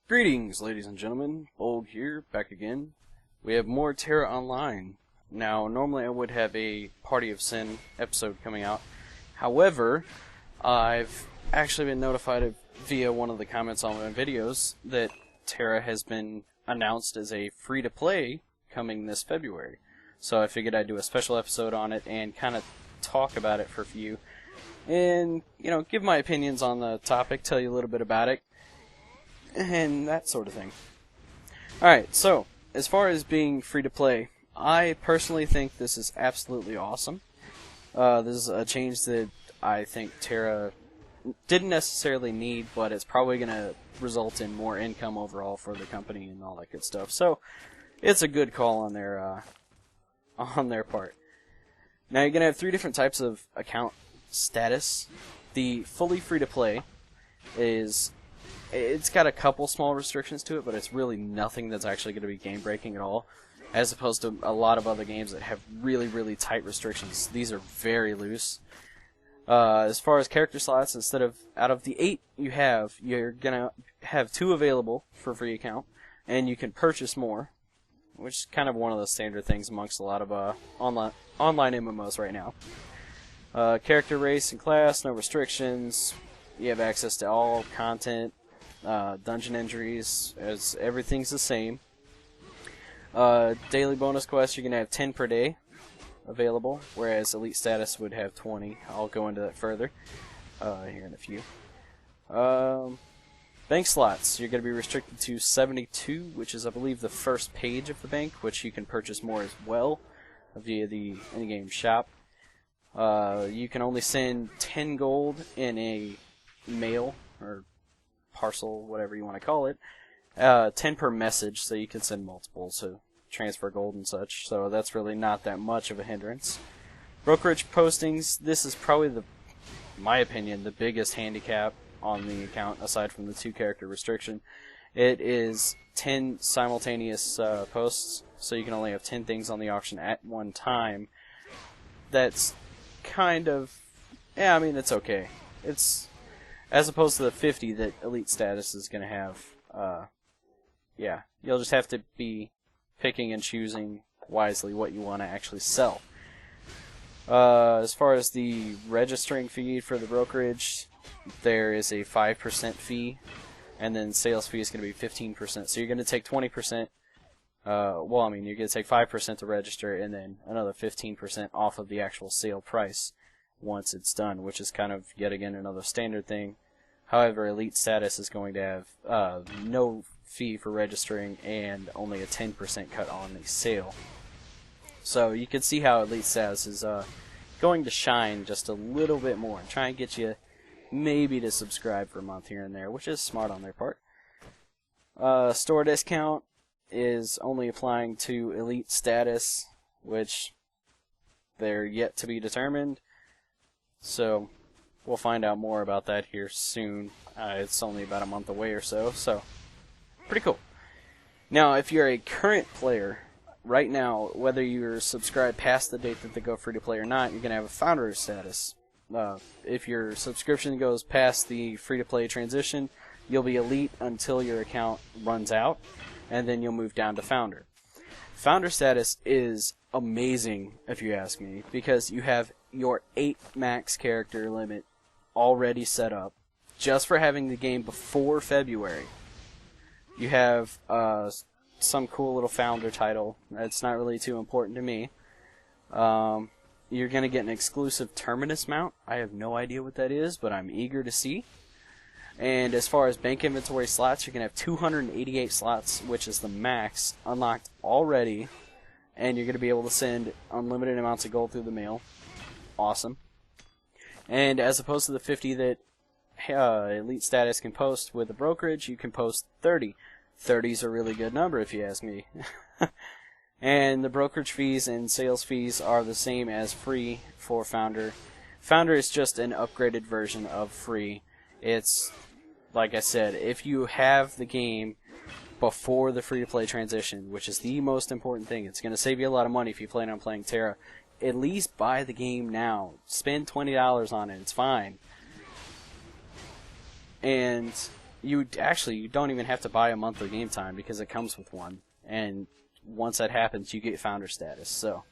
Greetings, ladies and gentlemen. Bolg here, back again. We have more Tera Online. Now, normally I would have a Party of Sin episode coming out. However, I've actually been notified via one of the comments on my videos that Tera has been announced as a free-to-play coming this February. So I figured I'd do a special episode on it and kind of talk about it for a few. And, give my opinions on the topic, tell you a little bit about it. And that sort of thing. Alright, so, as far as being free-to-play, I personally think this is absolutely awesome. This is a change that I think Tera didn't necessarily need, but it's probably going to result in more income overall for the company and all that good stuff. So, it's a good call on their part. Now, you're going to have three different types of account status. The fully free-to-play is... It's got a couple small restrictions to it, but it's really nothing that's actually going to be game-breaking at all, as opposed to a lot of other games that have really, really tight restrictions. These are very loose. As far as character slots, out of the 8 you have, you're going to have 2 available for free account, and you can purchase more, which is kind of one of the standard things amongst a lot of online MMOs right now. Character, race, and class, no restrictions. You have access to all content. Dungeon entries, as everything's the same. Daily bonus quests, you're going to have 10 per day available, whereas Elite Status would have 20. I'll go into that further here in a few. Bank slots, you're going to be restricted to 72, which is, I believe, the first page of the bank, which you can purchase more as well via the in-game shop. You can only send 10 gold in a mail, or parcel, whatever you want to call it. 10 per message, so you can send multiple, so transfer gold and such, so that's really not that much of a hindrance. Brokerage postings, this is probably, my opinion, the biggest handicap on the account, aside from the 2 character restriction. It is 10 simultaneous posts, so you can only have 10 things on the auction at one time. That's kind of, it's okay. It's as opposed to the 50 that Elite Status is going to have, you'll just have to be picking and choosing wisely what you want to actually sell. As far as the registering fee for the brokerage, there is a 5% fee, and then sales fee is going to be 15%. So you're going to take 20%, you're going to take 5% to register, and then another 15% off of the actual sale price once it's done, which is kind of, yet again, another standard thing. However, Elite Status is going to have no fee for registering and only a 10% cut on the sale. So you can see how Elite Status is going to shine just a little bit more and try and get you maybe to subscribe for a month here and there, which is smart on their part. Store discount is only applying to Elite Status, which they're yet to be determined. So we'll find out more about that here soon. It's only about a month away or so, so pretty cool. Now, if you're a current player, right now, whether you're subscribed past the date that they go free-to-play or not, you're going to have a founder status. If your subscription goes past the free-to-play transition, you'll be elite until your account runs out, and then you'll move down to founder. Founder status is amazing, if you ask me, because you have your 8 max character limit already set up just for having the game before February. You have some cool little founder title. That's not really too important to me. You're going to get an exclusive Terminus mount. I have no idea what that is, but I'm eager to see. And as far as bank inventory slots, you're going to have 288 slots, which is the max, unlocked already. And you're going to be able to send unlimited amounts of gold through the mail. Awesome. And as opposed to the 50 that Elite Status can post with a brokerage, you can post 30. 30 is a really good number if you ask me. And the brokerage fees and sales fees are the same as free for Founder. Founder is just an upgraded version of free. It's, like I said, if you have the game before the free-to-play transition, which is the most important thing, it's going to save you a lot of money if you plan on playing Tera. At least buy the game now. Spend $20 on it. It's fine. And you don't even have to buy a monthly game time because it comes with one. And once that happens, you get founder status. So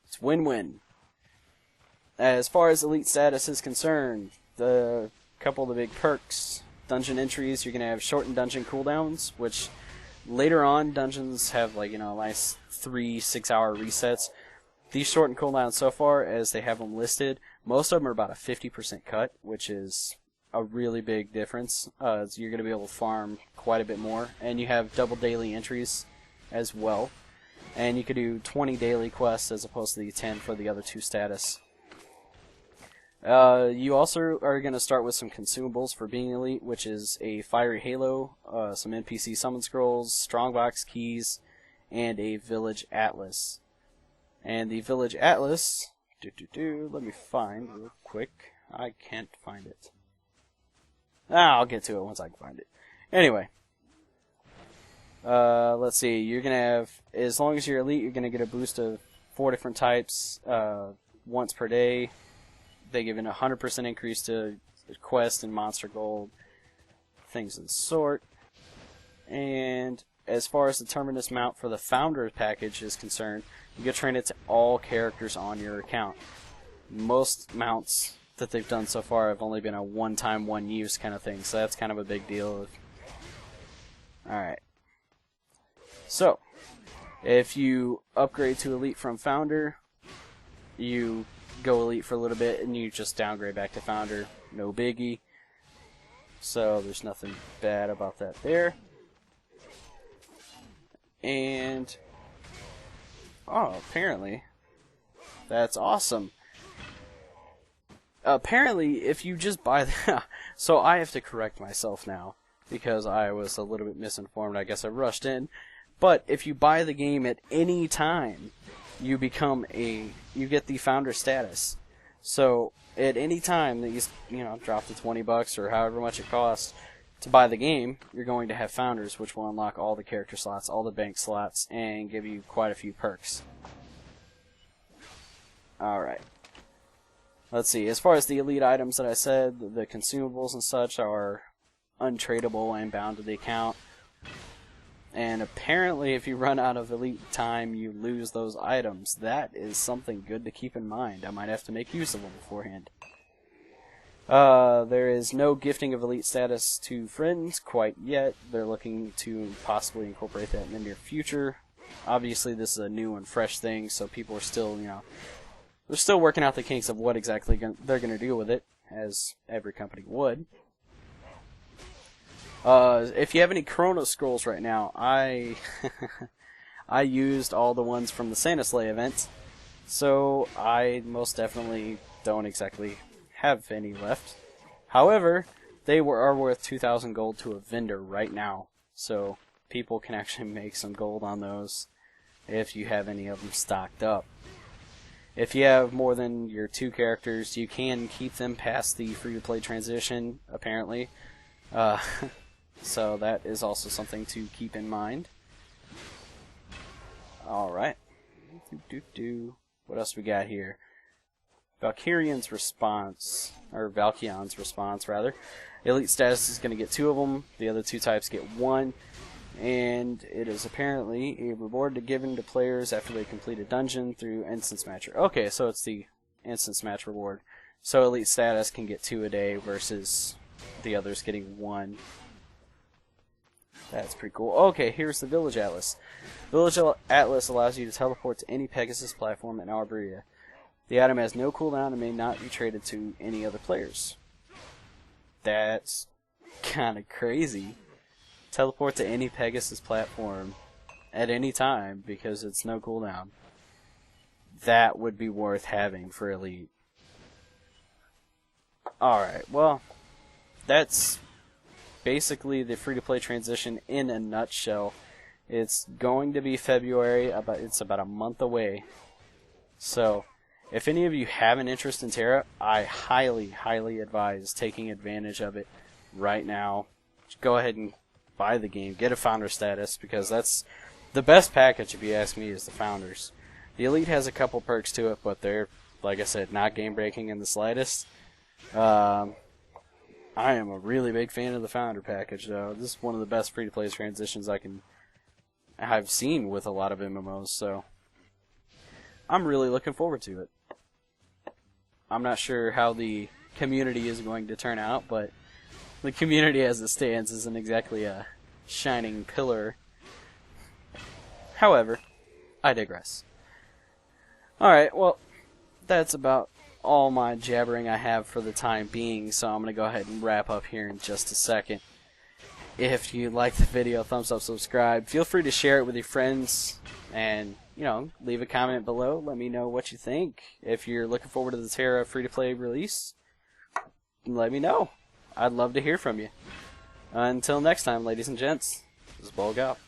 it's win-win. As far as elite status is concerned, the couple of the big perks, dungeon entries, you're going to have shortened dungeon cooldowns, which later on dungeons have nice 3-6 hour resets. These shortened cooldowns so far, as they have them listed, most of them are about a 50% cut, which is a really big difference. So you're going to be able to farm quite a bit more, and you have double daily entries as well. And you could do 20 daily quests as opposed to the 10 for the other two status. You also are going to start with some consumables for being elite, which is a fiery halo, some NPC summon scrolls, strongbox keys, and a village atlas. And the village atlas, let me find real quick. I can't find it. I'll get to it once I can find it. Anyway, let's see. You're gonna have, as long as you're elite, you're gonna get a boost of 4 different types once per day. They give an 100% increase to quest and monster gold, things of the sort. And as far as the Terminus mount for the Founder package is concerned, you can train it to all characters on your account. Most mounts that they've done so far have only been a one-time, one-use kind of thing, so that's kind of a big deal. Alright. So, if you upgrade to Elite from Founder, you go Elite for a little bit, and you just downgrade back to Founder. No biggie. So, there's nothing bad about that there. And apparently that's awesome. Apparently, if you just buy the so I have to correct myself now because I was a little bit misinformed. I guess I rushed in. But if you buy the game at any time, you get the founder status. So at any time that you drop the $20 or however much it costs to buy the game, you're going to have founders, which will unlock all the character slots, all the bank slots, and give you quite a few perks. Alright. Let's see. As far as the elite items that I said, the consumables and such are untradeable and bound to the account. And apparently if you run out of elite time, you lose those items. That is something good to keep in mind. I might have to make use of them beforehand. There is no gifting of elite status to friends quite yet. They're looking to possibly incorporate that in the near future. Obviously this is a new and fresh thing, so people are still, they're still working out the kinks of what exactly they're going to do with it, as every company would. If you have any Chronoscrolls right now, I used all the ones from the Santa Sleigh event, so I most definitely don't exactly have any left. However, they are worth 2,000 gold to a vendor right now, so people can actually make some gold on those if you have any of them stocked up. If you have more than your 2 characters, you can keep them past the free-to-play transition, apparently. So that is also something to keep in mind. Alright. What else we got here? Valkyrion's response, or Valkion's response, rather. Elite status is going to get 2 of them. The other 2 types get 1. And it is apparently a reward given to players after they complete a dungeon through Instance Matcher. Okay, so it's the Instance Match reward. So elite status can get 2 a day versus the others getting 1. That's pretty cool. Okay, here's the Village Atlas. Village Atlas allows you to teleport to any Pegasus platform in Arborea. The item has no cooldown and may not be traded to any other players. That's kind of crazy. Teleport to any Pegasus platform at any time because it's no cooldown. That would be worth having for Elite. Alright, well, that's basically the free-to-play transition in a nutshell. It's going to be February, it's about a month away. So, if any of you have an interest in Tera, I highly, highly advise taking advantage of it right now. Just go ahead and buy the game, get a founder status, because that's the best package, if you ask me, is the founders. The Elite has a couple perks to it, but they're, like I said, not game breaking in the slightest. I I am a really big fan of the Founder package, though. This is one of the best free-to-play transitions I've seen with a lot of MMOs, so I'm really looking forward to it. I'm not sure how the community is going to turn out, but the community as it stands isn't exactly a shining pillar. However, I digress. Alright, well, that's about all my jabbering I have for the time being, so I'm going to go ahead and wrap up here in just a second. If you like the video, thumbs up, subscribe. Feel free to share it with your friends, and, you know, leave a comment below. Let me know what you think. If you're looking forward to the Tera free-to-play release, let me know. I'd love to hear from you. Until next time, ladies and gents, this is Bolg out.